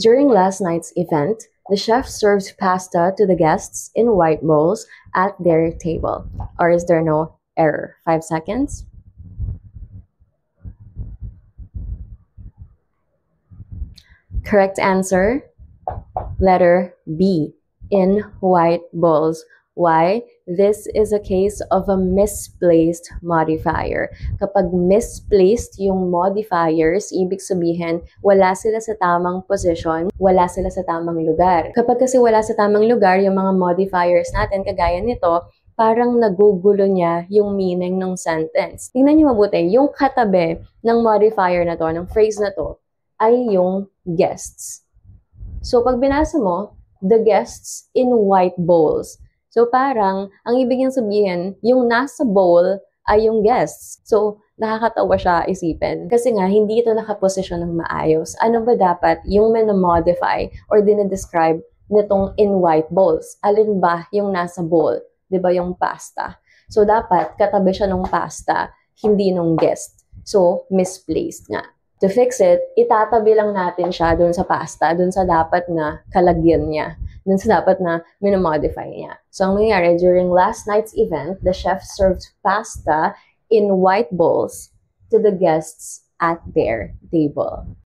During last night's event, the chef served pasta to the guests in white bowls at their table. Or is there no error? 5 seconds. Correct answer, letter B, in white bowls. Why? This is a case of a misplaced modifier. Kapag misplaced yung modifiers, ibig sabihin, wala sila sa tamang position, wala sila sa tamang lugar. Kapag kasi wala sa tamang lugar, yung mga modifiers natin, kagaya nito, parang nagugulo niya yung meaning ng sentence. Tingnan niyo mabuti, yung katabi ng modifier na to, ng phrase na to, ay yung guests. So, pag binasa mo, the guests in white bowls. So, parang, ang ibig niyang sabihin, yung nasa bowl ay yung guests. So, nakakatawa siya isipin. Kasi nga, hindi ito nakaposisyon ng maayos. Ano ba dapat yung minamodify or dinedescribe nitong in white bowls? Alin ba yung nasa bowl? Diba yung pasta? So, dapat katabi siya ng pasta, hindi nung guest. So, misplaced nga. To fix it, itatabi lang natin siya dun sa pasta, dun sa dapat na kalagyan niya, dun sa dapat na minamodify niya. So, ang nangyayari, during last night's event, the chef served pasta in white bowls to the guests at their table.